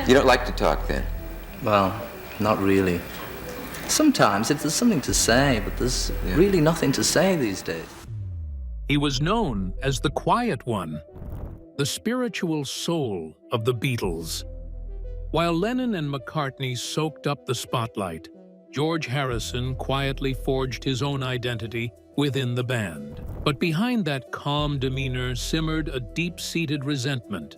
You don't like to talk then? Well, not really. Sometimes, if there's something to say, but there's really nothing to say these days. He was known as the Quiet One, the spiritual soul of the Beatles. While Lennon and McCartney soaked up the spotlight, George Harrison quietly forged his own identity within the band. But behind that calm demeanor simmered a deep-seated resentment,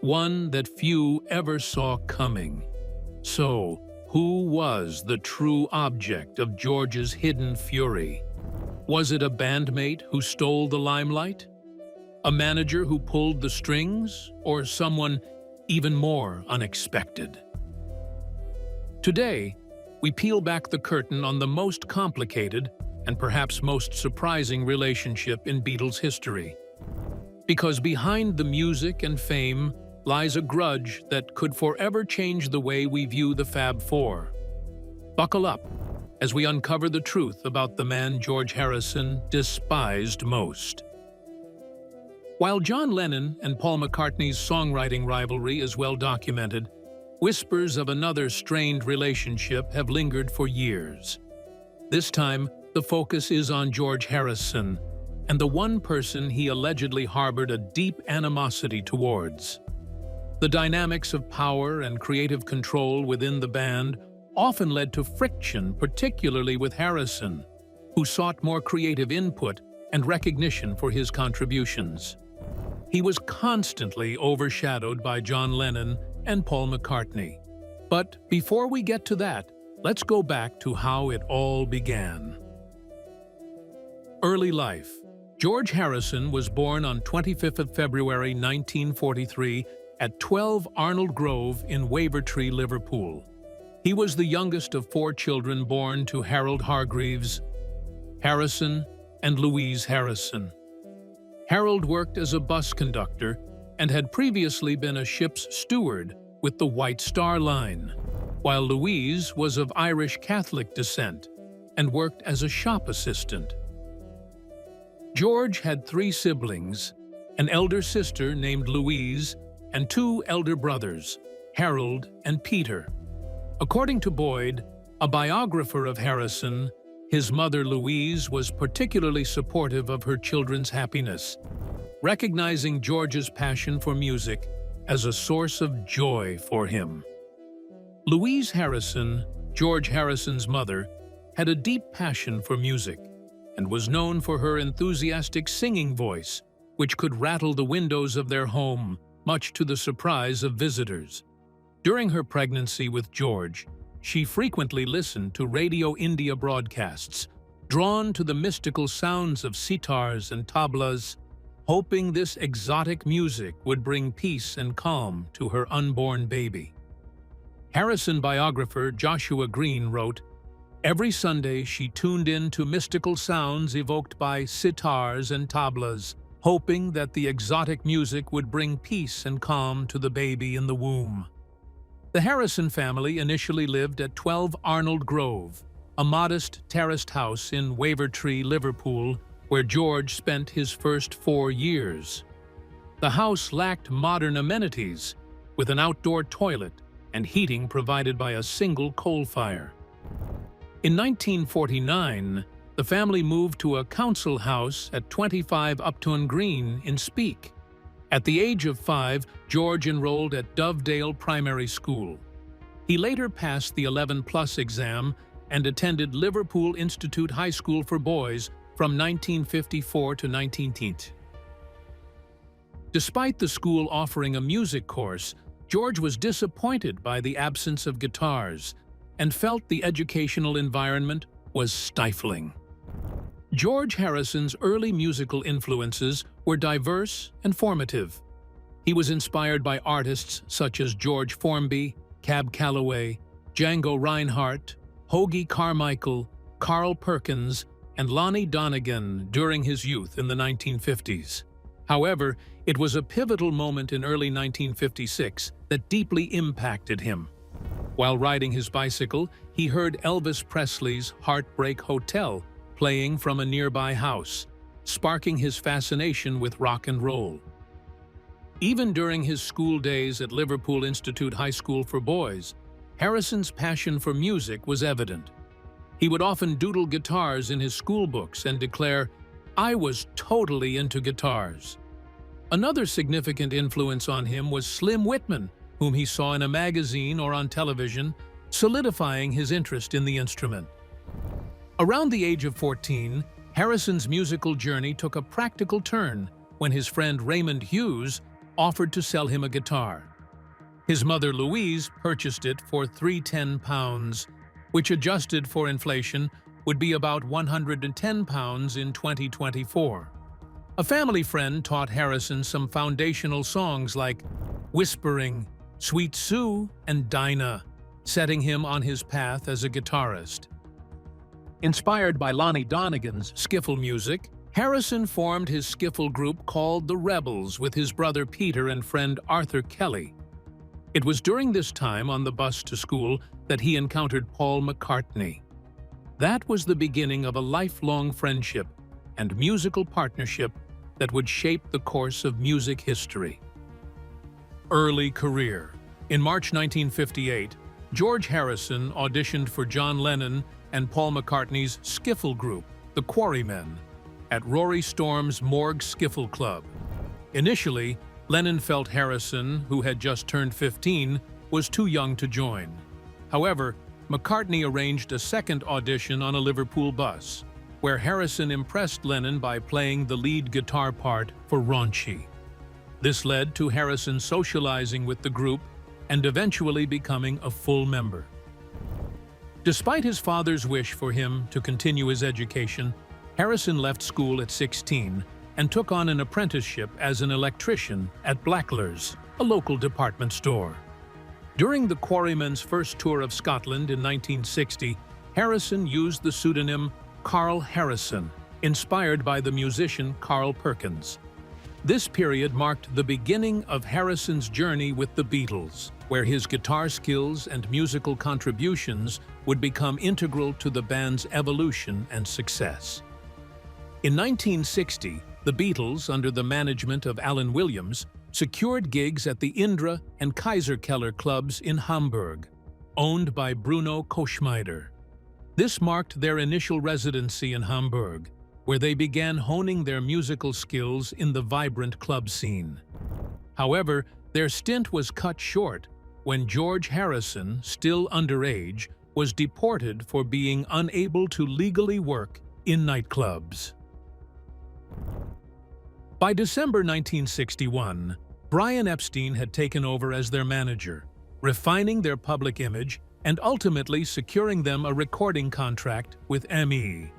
one that few ever saw coming. So, who was the true object of George's hidden fury? Was it a bandmate who stole the limelight? A manager who pulled the strings? Or someone even more unexpected? Today, we peel back the curtain on the most complicated and perhaps most surprising relationship in Beatles history. Because behind the music and fame lies a grudge that could forever change the way we view the Fab Four. Buckle up as we uncover the truth about the man George Harrison despised most. While John Lennon and Paul McCartney's songwriting rivalry is well documented, whispers of another strained relationship have lingered for years. This time, the focus is on George Harrison and the one person he allegedly harbored a deep animosity towards. The dynamics of power and creative control within the band often led to friction, particularly with Harrison, who sought more creative input and recognition for his contributions. He was constantly overshadowed by John Lennon and Paul McCartney. But before we get to that, let's go back to how it all began. Early life. George Harrison was born on 25th of February 1943 at 12 Arnold Grove in Wavertree, Liverpool. He was the youngest of 4 children born to Harold Hargreaves, Harrison, and Louise Harrison. Harold worked as a bus conductor and had previously been a ship's steward with the White Star Line, while Louise was of Irish Catholic descent and worked as a shop assistant. George had 3 siblings, an elder sister named Louise, and 2 elder brothers, Harold and Peter. According to Boyd, a biographer of Harrison, his mother Louise was particularly supportive of her children's happiness, recognizing George's passion for music as a source of joy for him. Louise Harrison, George Harrison's mother, had a deep passion for music and was known for her enthusiastic singing voice, which could rattle the windows of their home, much to the surprise of visitors. During her pregnancy with George, she frequently listened to Radio India broadcasts, drawn to the mystical sounds of sitars and tablas, hoping this exotic music would bring peace and calm to her unborn baby. Harrison biographer Joshua Green wrote, "Every Sunday she tuned in to mystical sounds evoked by sitars and tablas, hoping that the exotic music would bring peace and calm to the baby in the womb." The Harrison family initially lived at 12 Arnold Grove, a modest terraced house in Wavertree, Liverpool, where George spent his first 4 years. The house lacked modern amenities, with an outdoor toilet and heating provided by a single coal fire. In 1949, the family moved to a council house at 25 Upton Green in Speke. At the age of 5, George enrolled at Dovedale Primary School. He later passed the 11+ exam and attended Liverpool Institute High School for Boys from 1954 to 1980. Despite the school offering a music course, George was disappointed by the absence of guitars and felt the educational environment was stifling. George Harrison's early musical influences were diverse and formative. He was inspired by artists such as George Formby, Cab Calloway, Django Reinhardt, Hoagy Carmichael, Carl Perkins, and Lonnie Donegan during his youth in the 1950s. However, it was a pivotal moment in early 1956 that deeply impacted him. While riding his bicycle, he heard Elvis Presley's Heartbreak Hotel playing from a nearby house, sparking his fascination with rock and roll. Even during his school days at Liverpool Institute High School for Boys, Harrison's passion for music was evident. He would often doodle guitars in his school books and declare, "I was totally into guitars." Another significant influence on him was Slim Whitman, whom he saw in a magazine or on television, solidifying his interest in the instrument. Around the age of 14, Harrison's musical journey took a practical turn when his friend Raymond Hughes offered to sell him a guitar. His mother Louise purchased it for £310, which adjusted for inflation would be about £110 in 2024. A family friend taught Harrison some foundational songs like Whispering, Sweet Sue, and Dinah, setting him on his path as a guitarist. Inspired by Lonnie Donegan's skiffle music, Harrison formed his skiffle group called the Rebels with his brother Peter and friend Arthur Kelly. It was during this time on the bus to school that he encountered Paul McCartney. That was the beginning of a lifelong friendship and musical partnership that would shape the course of music history. Early career. In March 1958, George Harrison auditioned for John Lennon and Paul McCartney's skiffle group, the Quarrymen, at Rory Storm's Morgue Skiffle Club. Initially, Lennon felt Harrison, who had just turned 15, was too young to join. However, McCartney arranged a second audition on a Liverpool bus, where Harrison impressed Lennon by playing the lead guitar part for Raunchy. This led to Harrison socializing with the group and eventually becoming a full member. Despite his father's wish for him to continue his education, Harrison left school at 16 and took on an apprenticeship as an electrician at Blackler's, a local department store. During the Quarrymen's first tour of Scotland in 1960, Harrison used the pseudonym Carl Harisson, inspired by the musician Carl Perkins. This period marked the beginning of Harrison's journey with the Beatles, where his guitar skills and musical contributions would become integral to the band's evolution and success. In 1960, the Beatles, under the management of Alan Williams, secured gigs at the Indra and Kaiserkeller clubs in Hamburg, owned by Bruno Koschmider. This marked their initial residency in Hamburg, where they began honing their musical skills in the vibrant club scene. However, their stint was cut short when George Harrison, still underage, was deported for being unable to legally work in nightclubs. By December 1961, Brian Epstein had taken over as their manager, refining their public image and ultimately securing them a recording contract with ME.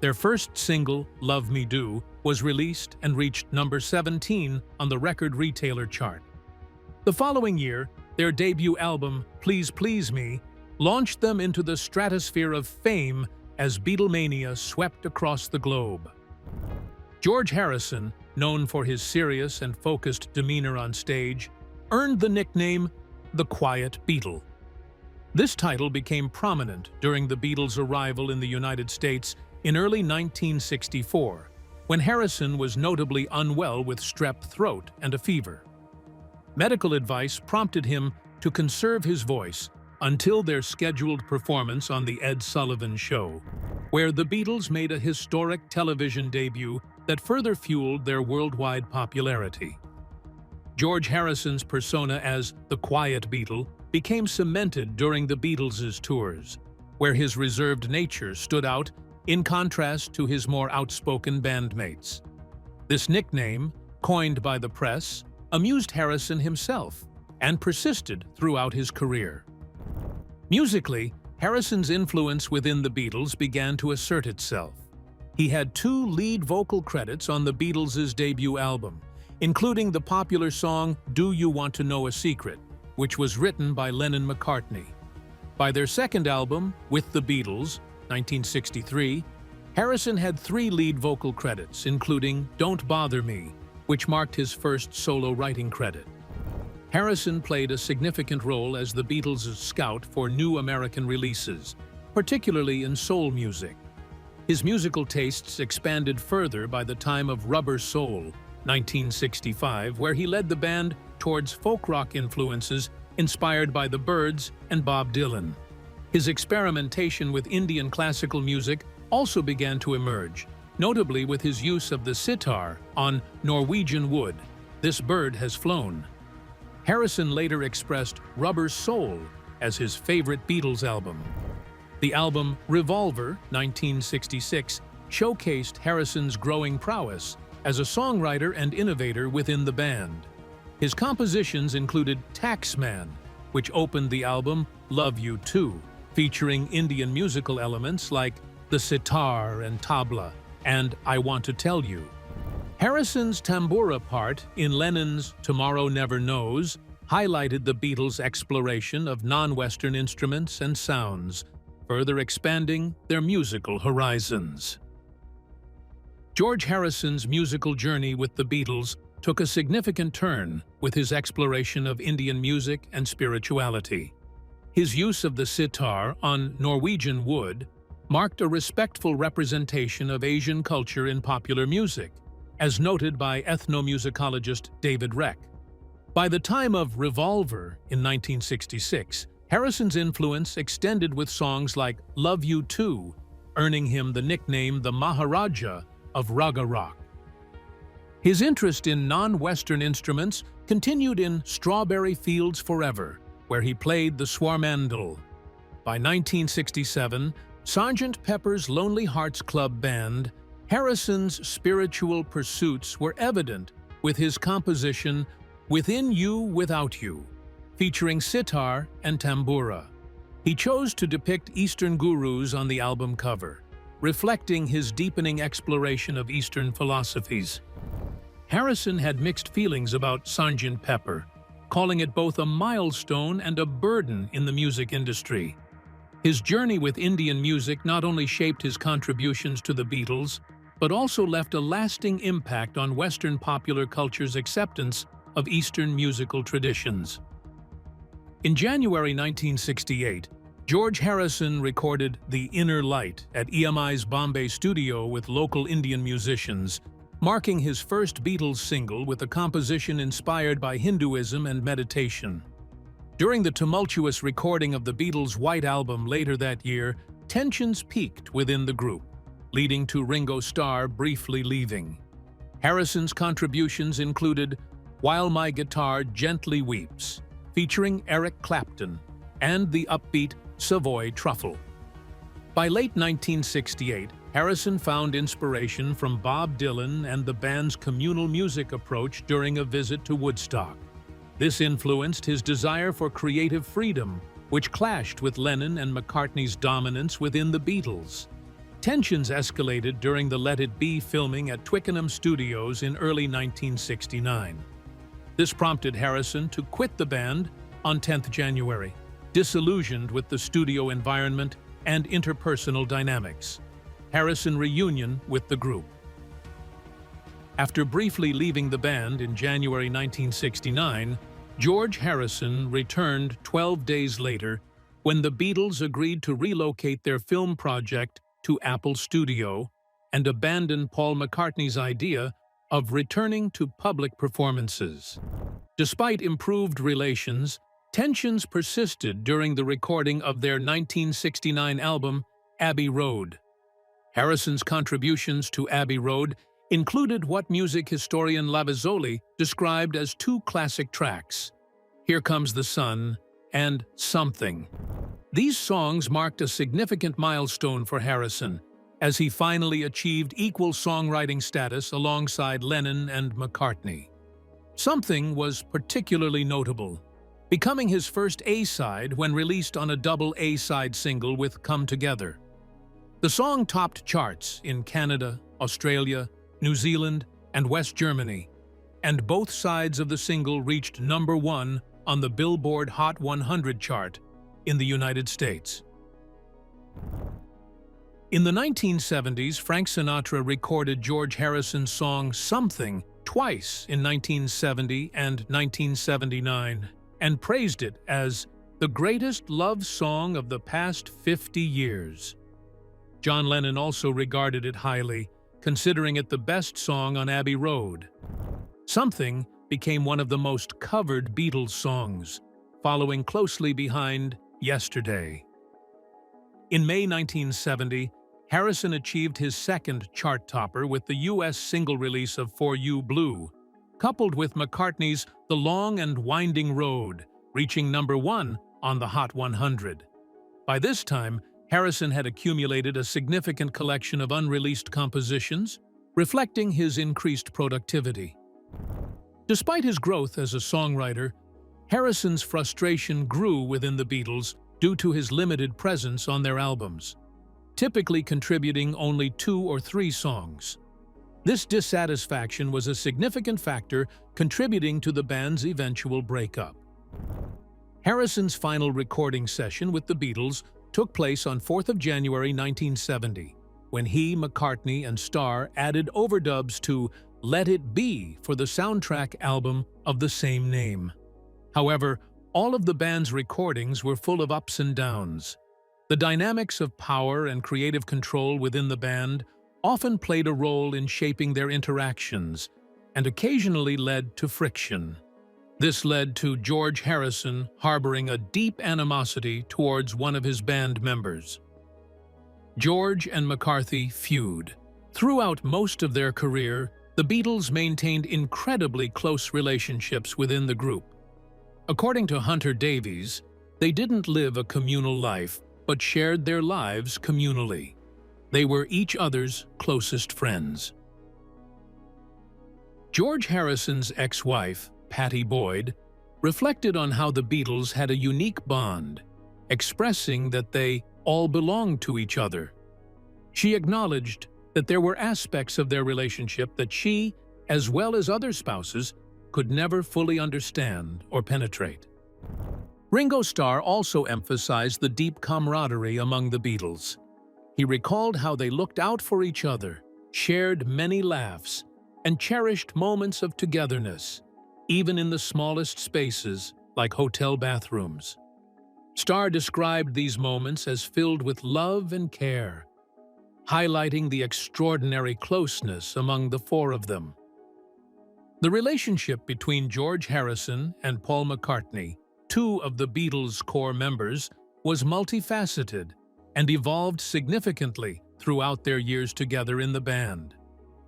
Their first single, Love Me Do, was released and reached number 17 on the record retailer chart. The following year, their debut album, Please Please Me, launched them into the stratosphere of fame as Beatlemania swept across the globe. George Harrison, known for his serious and focused demeanor on stage, earned the nickname the Quiet Beatle. This title became prominent during the Beatles' arrival in the United States in early 1964, when Harrison was notably unwell with strep throat and a fever. Medical advice prompted him to conserve his voice until their scheduled performance on The Ed Sullivan Show, where the Beatles made a historic television debut that further fueled their worldwide popularity. George Harrison's persona as the Quiet Beatle became cemented during the Beatles' tours, where his reserved nature stood out in contrast to his more outspoken bandmates. This nickname, coined by the press, amused Harrison himself and persisted throughout his career. Musically, Harrison's influence within the Beatles began to assert itself. He had 2 lead vocal credits on the Beatles' debut album, including the popular song Do You Want to Know a Secret, which was written by Lennon and McCartney. By their second album, With the Beatles, 1963, Harrison had 3 lead vocal credits, including Don't Bother Me, which marked his first solo writing credit. Harrison played a significant role as the Beatles' scout for new American releases, particularly in soul music. His musical tastes expanded further by the time of Rubber Soul, 1965, where he led the band towards folk rock influences inspired by the Byrds and Bob Dylan. His experimentation with Indian classical music also began to emerge, notably with his use of the sitar on Norwegian Wood, This Bird Has Flown. Harrison later expressed Rubber Soul as his favorite Beatles album. The album Revolver, 1966, showcased Harrison's growing prowess as a songwriter and innovator within the band. His compositions included Taxman, which opened the album Love You Too, featuring Indian musical elements like the sitar and tabla, and I Want to Tell You. Harrison's tambura part in Lennon's Tomorrow Never Knows highlighted the Beatles' exploration of non-Western instruments and sounds, further expanding their musical horizons. George Harrison's musical journey with the Beatles took a significant turn with his exploration of Indian music and spirituality. His use of the sitar on Norwegian Wood marked a respectful representation of Asian culture in popular music, as noted by ethnomusicologist David Reck. By the time of Revolver in 1966, Harrison's influence extended with songs like Love You Too, earning him the nickname the Maharaja of Raga Rock. His interest in non-Western instruments continued in Strawberry Fields Forever, where he played the swarmandal. By 1967, Sgt. Pepper's Lonely Hearts Club Band, Harrison's spiritual pursuits were evident with his composition Within You, Without You, featuring sitar and tambura. He chose to depict Eastern gurus on the album cover, reflecting his deepening exploration of Eastern philosophies. Harrison had mixed feelings about Sgt. Pepper, calling it both a milestone and a burden in the music industry. His journey with Indian music not only shaped his contributions to the Beatles, but also left a lasting impact on Western popular culture's acceptance of Eastern musical traditions. In January 1968, George Harrison recorded The Inner Light at EMI's Bombay studio with local Indian musicians, marking his first Beatles single with a composition inspired by Hinduism and meditation. During the tumultuous recording of the Beatles' White Album later that year, tensions peaked within the group, leading to Ringo Starr briefly leaving. Harrison's contributions included While My Guitar Gently Weeps, featuring Eric Clapton, and the upbeat Savoy Truffle. By late 1968, Harrison found inspiration from Bob Dylan and the band's communal music approach during a visit to Woodstock. This influenced his desire for creative freedom, which clashed with Lennon and McCartney's dominance within the Beatles. Tensions escalated during the Let It Be filming at Twickenham Studios in early 1969. This prompted Harrison to quit the band on 10th January, disillusioned with the studio environment and interpersonal dynamics. Harrison reunion with the group. After briefly leaving the band in January 1969, George Harrison returned 12 days later when the Beatles agreed to relocate their film project to Apple Studio and abandon Paul McCartney's idea of returning to public performances. Despite improved relations, tensions persisted during the recording of their 1969 album, Abbey Road. Harrison's contributions to Abbey Road included what music historian Lavisoli described as two classic tracks, Here Comes the Sun and Something. These songs marked a significant milestone for Harrison, as he finally achieved equal songwriting status alongside Lennon and McCartney. Something was particularly notable, becoming his first A-side when released on a double A-side single with Come Together. The song topped charts in Canada, Australia, New Zealand, and West Germany, and both sides of the single reached #1 on the Billboard Hot 100 chart in the United States. In the 1970s, Frank Sinatra recorded George Harrison's song Something twice in 1970 and 1979, and praised it as the greatest love song of the past 50 years. John Lennon also regarded it highly, considering it the best song on Abbey Road. Something became one of the most covered Beatles songs, following closely behind Yesterday. In May 1970, Harrison achieved his second chart topper with the U.S. single release of For You Blue, coupled with McCartney's The Long and Winding Road, reaching #1 on the Hot 100. By this time, Harrison had accumulated a significant collection of unreleased compositions, reflecting his increased productivity. Despite his growth as a songwriter, Harrison's frustration grew within the Beatles due to his limited presence on their albums, typically contributing only 2 or 3 songs. This dissatisfaction was a significant factor contributing to the band's eventual breakup. Harrison's final recording session with the Beatles took place on 4th of January 1970, when he, McCartney, and Starr added overdubs to Let It Be for the soundtrack album of the same name. However, all of the band's recordings were full of ups and downs. The dynamics of power and creative control within the band often played a role in shaping their interactions and occasionally led to friction. This led to George Harrison harboring a deep animosity towards one of his band members. George and McCarthy feud. Throughout most of their career, the Beatles maintained incredibly close relationships within the group. According to Hunter Davies, they didn't live a communal life, but shared their lives communally. They were each other's closest friends. George Harrison's ex-wife, Pattie Boyd, reflected on how the Beatles had a unique bond, expressing that they all belonged to each other. She acknowledged that there were aspects of their relationship that she, as well as other spouses, could never fully understand or penetrate. Ringo Starr also emphasized the deep camaraderie among the Beatles. He recalled how they looked out for each other, shared many laughs, and cherished moments of togetherness, even in the smallest spaces like hotel bathrooms. Starr described these moments as filled with love and care, highlighting the extraordinary closeness among the 4 of them. The relationship between George Harrison and Paul McCartney, 2 of the Beatles' core members, was multifaceted and evolved significantly throughout their years together in the band.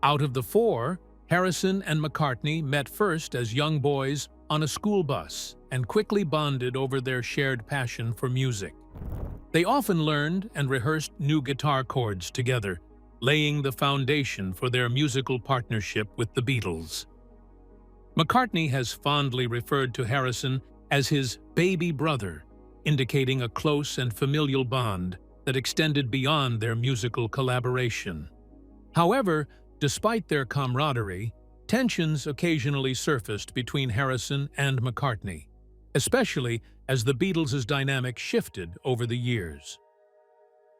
Out of the 4, Harrison and McCartney met first as young boys on a school bus and quickly bonded over their shared passion for music. They often learned and rehearsed new guitar chords together, laying the foundation for their musical partnership with the Beatles. McCartney has fondly referred to Harrison as his baby brother, indicating a close and familial bond that extended beyond their musical collaboration. However, despite their camaraderie, tensions occasionally surfaced between Harrison and McCartney, especially as the Beatles' dynamic shifted over the years.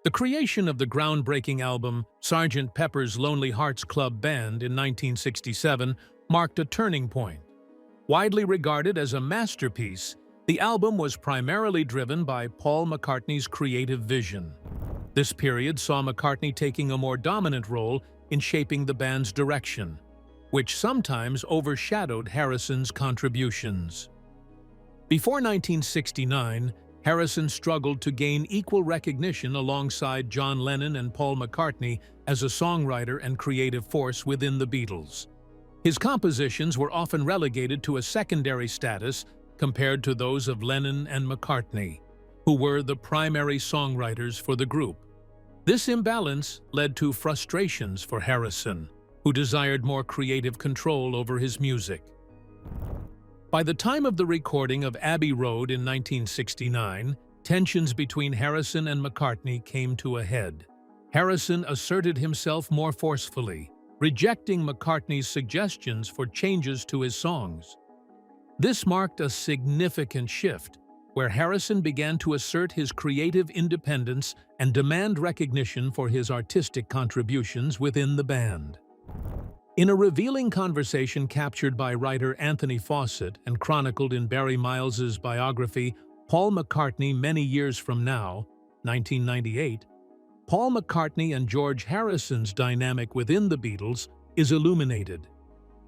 The creation of the groundbreaking album Sgt. Pepper's Lonely Hearts Club Band in 1967 marked a turning point. Widely regarded as a masterpiece, the album was primarily driven by Paul McCartney's creative vision. This period saw McCartney taking a more dominant role in shaping the band's direction, which sometimes overshadowed Harrison's contributions. Before 1969, Harrison struggled to gain equal recognition alongside John Lennon and Paul McCartney as a songwriter and creative force within the Beatles. His compositions were often relegated to a secondary status compared to those of Lennon and McCartney, who were the primary songwriters for the group. This imbalance led to frustrations for Harrison, who desired more creative control over his music. By the time of the recording of Abbey Road in 1969, tensions between Harrison and McCartney came to a head. Harrison asserted himself more forcefully, rejecting McCartney's suggestions for changes to his songs. This marked a significant shift, where Harrison began to assert his creative independence and demand recognition for his artistic contributions within the band. In a revealing conversation captured by writer Anthony Fawcett and chronicled in Barry Miles's biography, Paul McCartney Many Years From Now, 1998, Paul McCartney and George Harrison's dynamic within the Beatles is illuminated.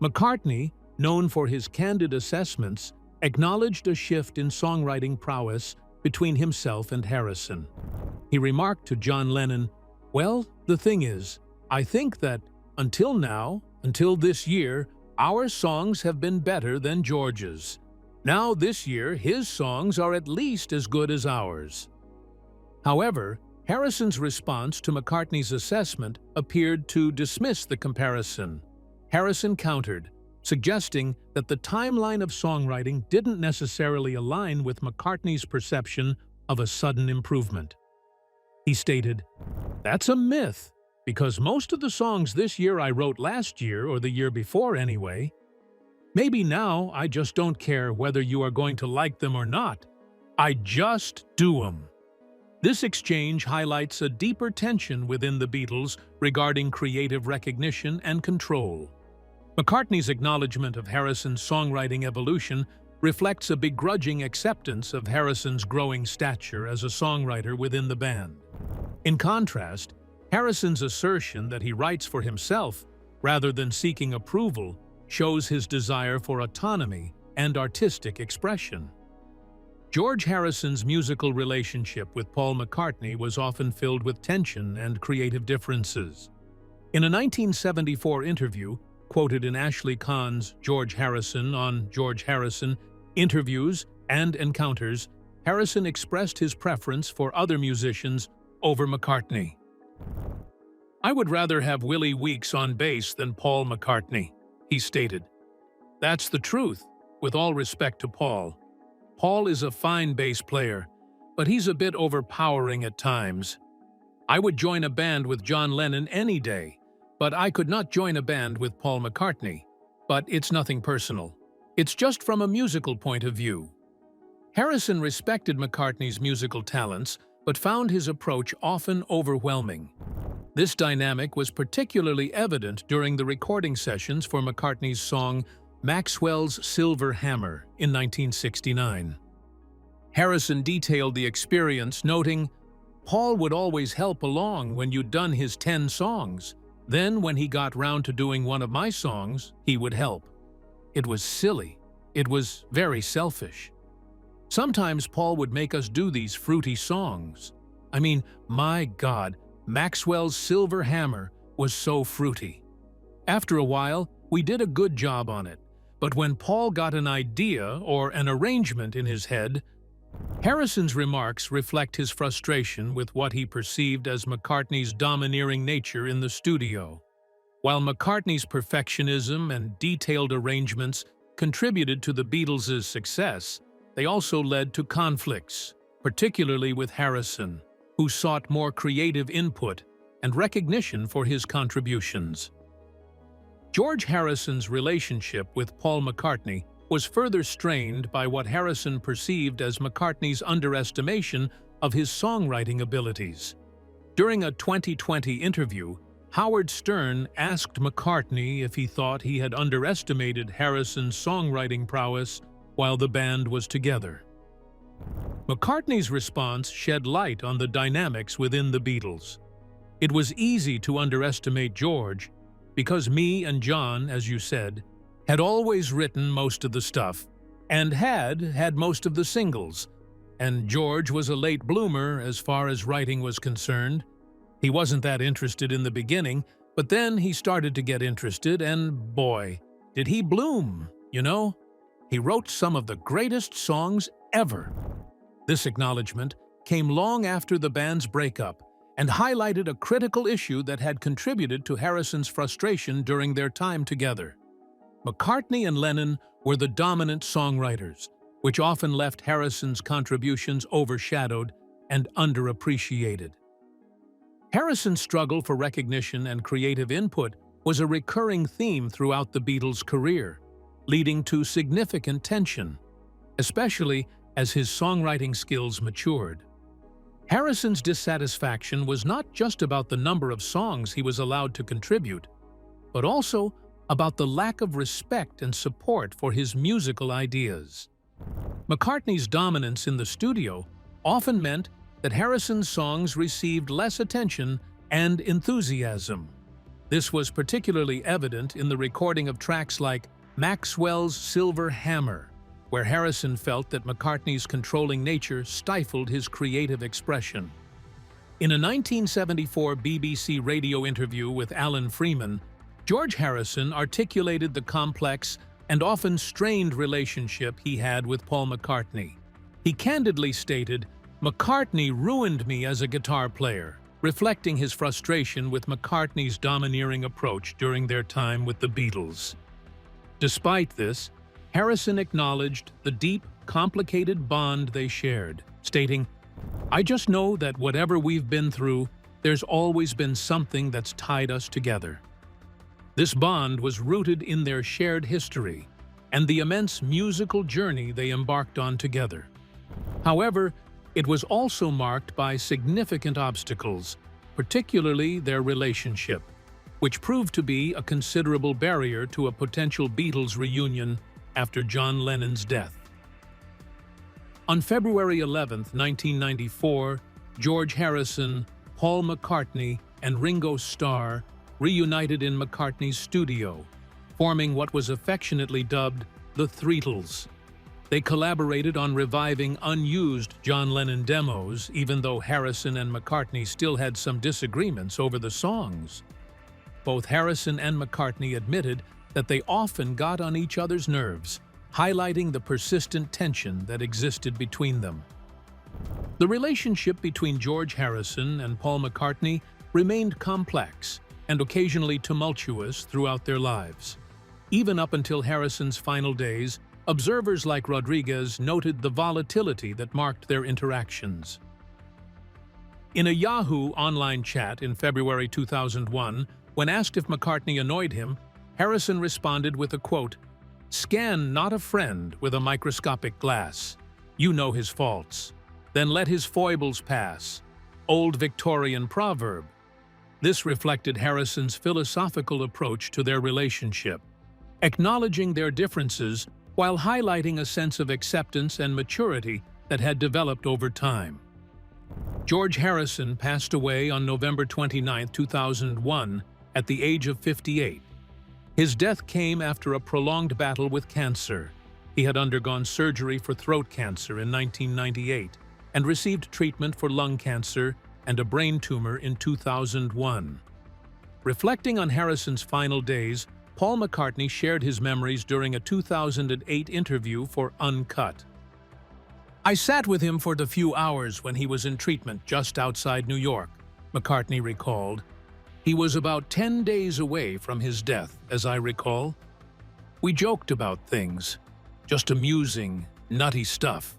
McCartney, known for his candid assessments, acknowledged a shift in songwriting prowess between himself and Harrison. He remarked to John Lennon, "Well, the thing is, I think that, until now, until this year, our songs have been better than George's. Now this year, his songs are at least as good as ours." However, Harrison's response to McCartney's assessment appeared to dismiss the comparison. Harrison countered, suggesting that the timeline of songwriting didn't necessarily align with McCartney's perception of a sudden improvement. He stated, "That's a myth, because most of the songs this year I wrote last year or the year before anyway. Maybe now I just don't care whether you are going to like them or not. I just do 'em." This exchange highlights a deeper tension within the Beatles regarding creative recognition and control. McCartney's acknowledgement of Harrison's songwriting evolution reflects a begrudging acceptance of Harrison's growing stature as a songwriter within the band. In contrast, Harrison's assertion that he writes for himself rather than seeking approval shows his desire for autonomy and artistic expression. George Harrison's musical relationship with Paul McCartney was often filled with tension and creative differences. In a 1974 interview, quoted in Ashley Kahn's George Harrison on George Harrison, Interviews and Encounters, Harrison expressed his preference for other musicians over McCartney. "I would rather have Willie Weeks on bass than Paul McCartney," he stated. "That's the truth, with all respect to Paul. Paul is a fine bass player, but he's a bit overpowering at times. I would join a band with John Lennon any day, but I could not join a band with Paul McCartney. But it's nothing personal. It's just from a musical point of view." Harrison respected McCartney's musical talents, but found his approach often overwhelming. This dynamic was particularly evident during the recording sessions for McCartney's song Maxwell's Silver Hammer in 1969. Harrison detailed the experience, noting, "Paul would always help along when you'd done his 10 songs. Then, when he got round to doing one of my songs, he would help. It was silly. It was very selfish. Sometimes Paul would make us do these fruity songs. I mean, my God, Maxwell's Silver Hammer was so fruity. After a while, we did a good job on it. But when Paul got an idea or an arrangement in his head..." Harrison's remarks reflect his frustration with what he perceived as McCartney's domineering nature in the studio. While McCartney's perfectionism and detailed arrangements contributed to the Beatles' success, they also led to conflicts, particularly with Harrison, who sought more creative input and recognition for his contributions. George Harrison's relationship with Paul McCartney was further strained by what Harrison perceived as McCartney's underestimation of his songwriting abilities. During a 2020 interview, Howard Stern asked McCartney if he thought he had underestimated Harrison's songwriting prowess while the band was together. McCartney's response shed light on the dynamics within the Beatles. "It was easy to underestimate George, because me and John, as you said, had always written most of the stuff, and had most of the singles, and George was a late bloomer as far as writing was concerned. He wasn't that interested in the beginning, but then he started to get interested, and boy, did he bloom, you know? He wrote some of the greatest songs ever." This acknowledgement came long after the band's breakup and highlighted a critical issue that had contributed to Harrison's frustration during their time together. McCartney and Lennon were the dominant songwriters, which often left Harrison's contributions overshadowed and underappreciated. Harrison's struggle for recognition and creative input was a recurring theme throughout the Beatles' career, leading to significant tension, especially as his songwriting skills matured. Harrison's dissatisfaction was not just about the number of songs he was allowed to contribute, but also about the lack of respect and support for his musical ideas. McCartney's dominance in the studio often meant that Harrison's songs received less attention and enthusiasm. This was particularly evident in the recording of tracks like Maxwell's Silver Hammer, where Harrison felt that McCartney's controlling nature stifled his creative expression. In a 1974 BBC radio interview with Alan Freeman, George Harrison articulated the complex and often strained relationship he had with Paul McCartney. He candidly stated, "McCartney ruined me as a guitar player," reflecting his frustration with McCartney's domineering approach during their time with the Beatles. Despite this, Harrison acknowledged the deep, complicated bond they shared, stating, "I just know that whatever we've been through, there's always been something that's tied us together." This bond was rooted in their shared history and the immense musical journey they embarked on together. However, it was also marked by significant obstacles, particularly their relationship, which proved to be a considerable barrier to a potential Beatles reunion after John Lennon's death. On February 11, 1994, George Harrison, Paul McCartney, and Ringo Starr reunited in McCartney's studio, forming what was affectionately dubbed the Threetles. They collaborated on reviving unused John Lennon demos, even though Harrison and McCartney still had some disagreements over the songs. Both Harrison and McCartney admitted that they often got on each other's nerves, highlighting the persistent tension that existed between them. The relationship between George Harrison and Paul McCartney remained complex and occasionally tumultuous throughout their lives. Even up until Harrison's final days, observers like Rodriguez noted the volatility that marked their interactions. In a Yahoo online chat in February 2001, when asked if McCartney annoyed him, Harrison responded with a quote, "Scan not a friend with a microscopic glass. You know his faults. Then let his foibles pass." Old Victorian proverb. This reflected Harrison's philosophical approach to their relationship, acknowledging their differences while highlighting a sense of acceptance and maturity that had developed over time. George Harrison passed away on November 29, 2001, at the age of 58. His death came after a prolonged battle with cancer. He had undergone surgery for throat cancer in 1998 and received treatment for lung cancer and a brain tumor in 2001. Reflecting on Harrison's final days, Paul McCartney shared his memories during a 2008 interview for Uncut. "I sat with him for the few hours when he was in treatment just outside New York," McCartney recalled. "He was about 10 days away from his death, as I recall. We joked about things, just amusing, nutty stuff.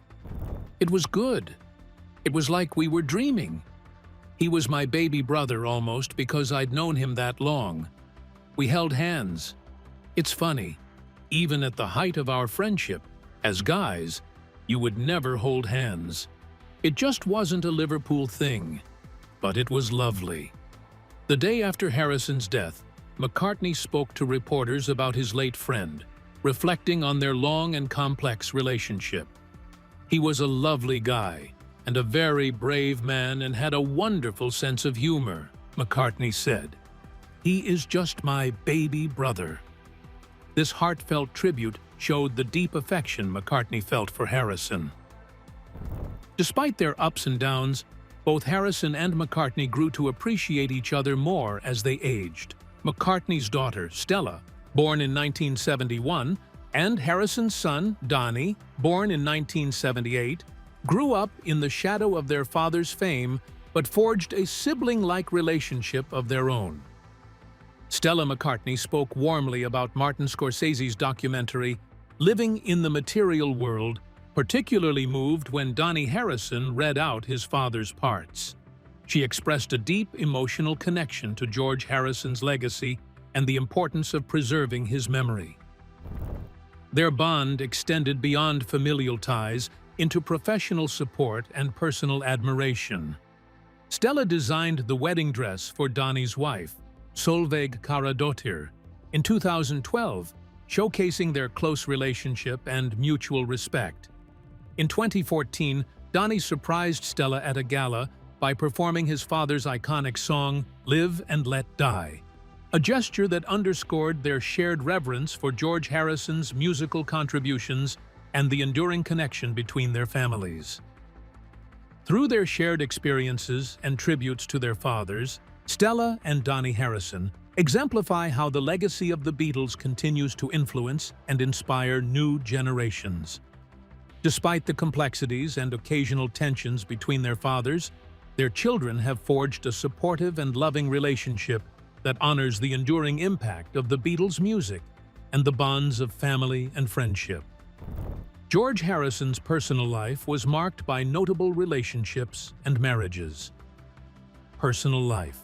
It was good. It was like we were dreaming. He was my baby brother almost because I'd known him that long. We held hands. It's funny, even at the height of our friendship, as guys, you would never hold hands. It just wasn't a Liverpool thing, but it was lovely." The day after Harrison's death, McCartney spoke to reporters about his late friend, reflecting on their long and complex relationship. "He was a lovely guy and a very brave man and had a wonderful sense of humor," McCartney said. "He is just my baby brother." This heartfelt tribute showed the deep affection McCartney felt for Harrison. Despite their ups and downs, both Harrison and McCartney grew to appreciate each other more as they aged. McCartney's daughter, Stella, born in 1971, and Harrison's son, Donnie, born in 1978, grew up in the shadow of their father's fame but forged a sibling-like relationship of their own. Stella McCartney spoke warmly about Martin Scorsese's documentary, Living in the Material World, particularly moved when Donnie Harrison read out his father's parts. She expressed a deep emotional connection to George Harrison's legacy and the importance of preserving his memory. Their bond extended beyond familial ties into professional support and personal admiration. Stella designed the wedding dress for Donnie's wife, Solveig Karadottir, in 2012, showcasing their close relationship and mutual respect. In 2014, Donnie surprised Stella at a gala by performing his father's iconic song, Live and Let Die. a gesture that underscored their shared reverence for George Harrison's musical contributions and the enduring connection between their families. Through their shared experiences and tributes to their fathers, Stella and Donnie Harrison exemplify how the legacy of the Beatles continues to influence and inspire new generations. Despite the complexities and occasional tensions between their fathers, their children have forged a supportive and loving relationship that honors the enduring impact of the Beatles' music and the bonds of family and friendship. George Harrison's personal life was marked by notable relationships and marriages. Personal life.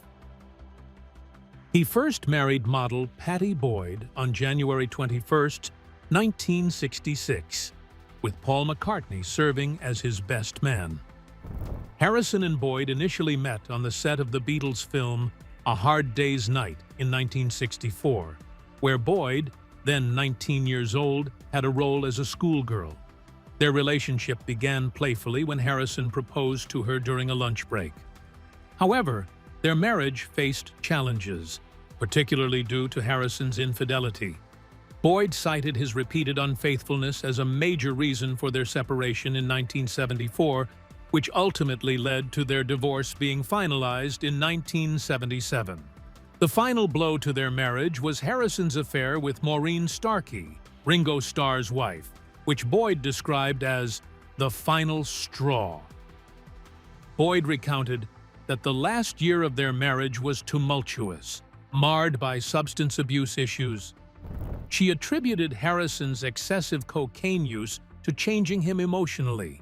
He first married model Pattie Boyd on January 21, 1966, with Paul McCartney serving as his best man. Harrison and Boyd initially met on the set of the Beatles' film A Hard Day's Night in 1964, where Boyd, then 19 years old, had a role as a schoolgirl. Their relationship began playfully when Harrison proposed to her during a lunch break. However, their marriage faced challenges, particularly due to Harrison's infidelity. Boyd cited his repeated unfaithfulness as a major reason for their separation in 1974, which ultimately led to their divorce being finalized in 1977. The final blow to their marriage was Harrison's affair with Maureen Starkey, Ringo Starr's wife, which Boyd described as the final straw. Boyd recounted that the last year of their marriage was tumultuous, marred by substance abuse issues. She attributed Harrison's excessive cocaine use to changing him emotionally,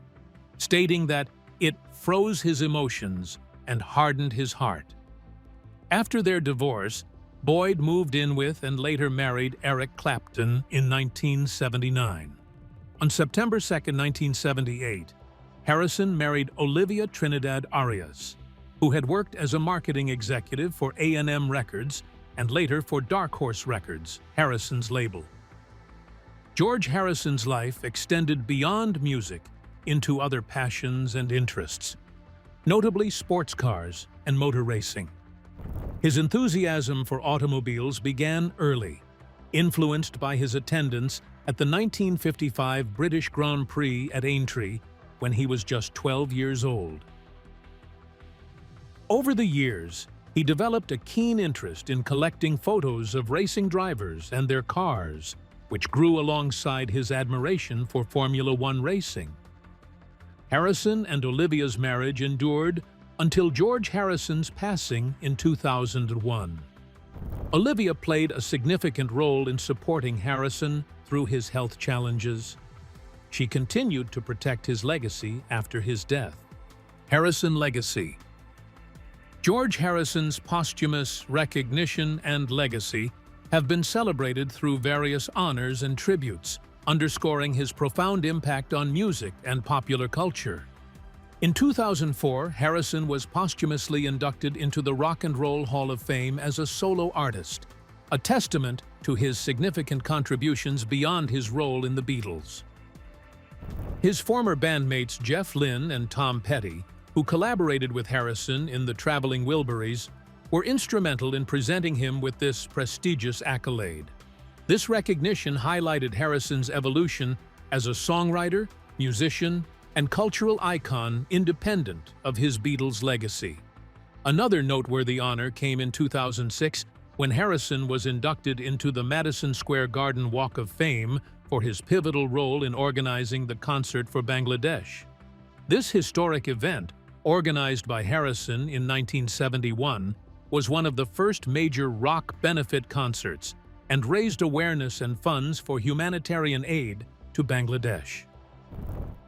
stating that it froze his emotions and hardened his heart. After their divorce, Boyd moved in with and later married Eric Clapton in 1979. On September 2, 1978, Harrison married Olivia Trinidad Arias, who had worked as a marketing executive for A&M Records and later for Dark Horse Records, Harrison's label. George Harrison's life extended beyond music into other passions and interests, notably sports cars and motor racing. His enthusiasm for automobiles began early, influenced by his attendance at the 1955 British Grand Prix at Aintree when he was just 12 years old. Over the years, he developed a keen interest in collecting photos of racing drivers and their cars, which grew alongside his admiration for Formula One racing. Harrison and Olivia's marriage endured until George Harrison's passing in 2001. Olivia played a significant role in supporting Harrison through his health challenges. She continued to protect his legacy after his death. Harrison legacy. George Harrison's posthumous recognition and legacy have been celebrated through various honors and tributes, underscoring his profound impact on music and popular culture. In 2004, Harrison was posthumously inducted into the Rock and Roll Hall of Fame as a solo artist, a testament to his significant contributions beyond his role in the Beatles. His former bandmates Jeff Lynne and Tom Petty, who collaborated with Harrison in the Traveling Wilburys, were instrumental in presenting him with this prestigious accolade. This recognition highlighted Harrison's evolution as a songwriter, musician, and cultural icon independent of his Beatles legacy. Another noteworthy honor came in 2006 when Harrison was inducted into the Madison Square Garden Walk of Fame for his pivotal role in organizing the concert for Bangladesh. This historic event, organized by Harrison in 1971, was one of the first major rock benefit concerts and raised awareness and funds for humanitarian aid to Bangladesh.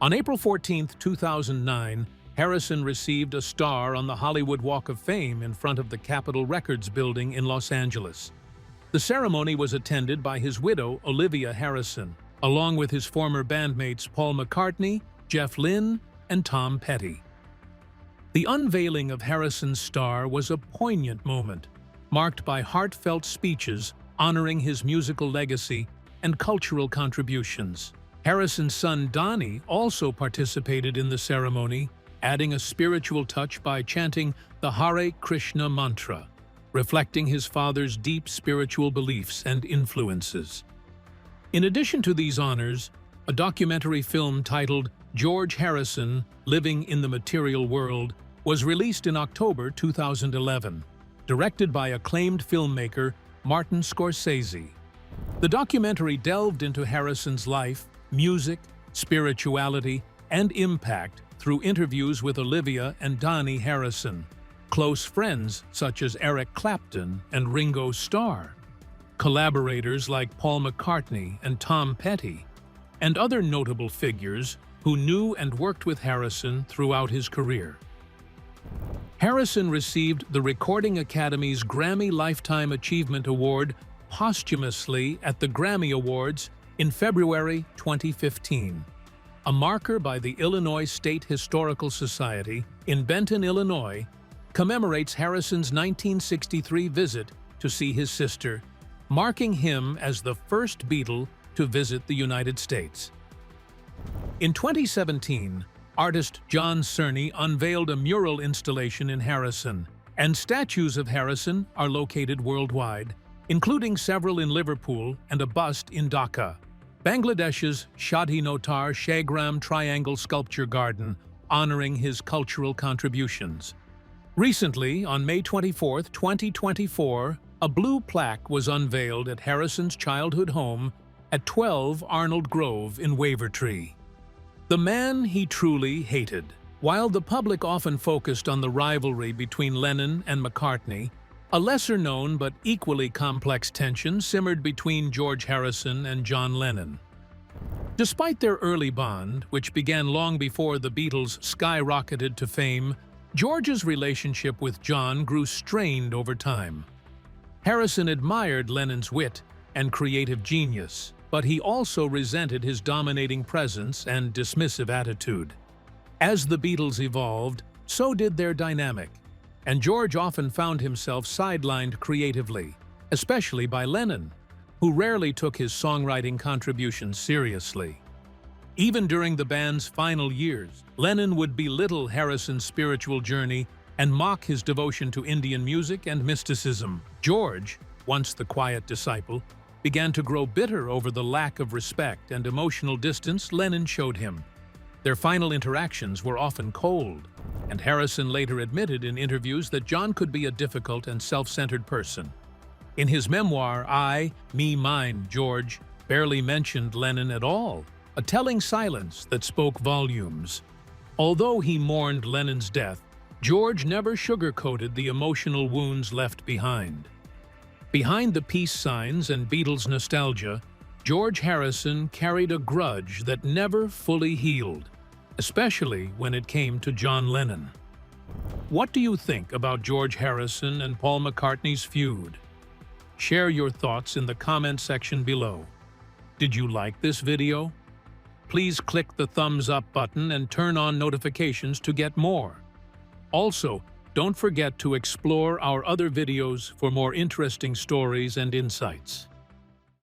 On April 14, 2009, Harrison received a star on the Hollywood Walk of Fame in front of the Capitol Records building in Los Angeles. The ceremony was attended by his widow, Olivia Harrison, along with his former bandmates Paul McCartney, Jeff Lynne, and Tom Petty. The unveiling of Harrison's star was a poignant moment, marked by heartfelt speeches honoring his musical legacy and cultural contributions. Harrison's son Donnie also participated in the ceremony, adding a spiritual touch by chanting the Hare Krishna mantra, reflecting his father's deep spiritual beliefs and influences. In addition to these honors, a documentary film titled George Harrison, Living in the Material World was released in October 2011, directed by acclaimed filmmaker Martin Scorsese. The documentary delved into Harrison's life, music, spirituality, and impact through interviews with Olivia and Donnie Harrison, close friends such as Eric Clapton and Ringo Starr, collaborators like Paul McCartney and Tom Petty, and other notable figures who knew and worked with Harrison throughout his career. Harrison received the Recording Academy's Grammy Lifetime Achievement Award posthumously at the Grammy Awards in February 2015. A marker by the Illinois State Historical Society in Benton, Illinois, commemorates Harrison's 1963 visit to see his sister, marking him as the first Beatle to visit the United States. In 2017, artist John Cerny unveiled a mural installation in Harrison, and statues of Harrison are located worldwide, including several in Liverpool and a bust in Dhaka, Bangladesh's Shadi-Notar Shagram Triangle Sculpture Garden, honoring his cultural contributions. Recently, on May 24, 2024, a blue plaque was unveiled at Harrison's childhood home at 12 Arnold Grove in Wavertree. The man he truly hated. While the public often focused on the rivalry between Lennon and McCartney, a lesser-known but equally complex tension simmered between George Harrison and John Lennon. Despite their early bond, which began long before the Beatles skyrocketed to fame, George's relationship with John grew strained over time. Harrison admired Lennon's wit and creative genius, but he also resented his dominating presence and dismissive attitude. As the Beatles evolved, so did their dynamic, and George often found himself sidelined creatively, especially by Lennon, who rarely took his songwriting contributions seriously. Even during the band's final years, Lennon would belittle Harrison's spiritual journey and mock his devotion to Indian music and mysticism. George, once the quiet disciple, began to grow bitter over the lack of respect and emotional distance Lennon showed him. Their final interactions were often cold, and Harrison later admitted in interviews that John could be a difficult and self-centered person. In his memoir, I, Me, Mine, George barely mentioned Lennon at all, a telling silence that spoke volumes. Although he mourned Lennon's death, George never sugarcoated the emotional wounds left behind. Behind the peace signs and Beatles nostalgia, George Harrison carried a grudge that never fully healed, especially when it came to John Lennon. What do you think about George Harrison and Paul McCartney's feud? Share your thoughts in the comment section below. Did you like this video? Please click the thumbs up button and turn on notifications to get more. Also, don't forget to explore our other videos for more interesting stories and insights.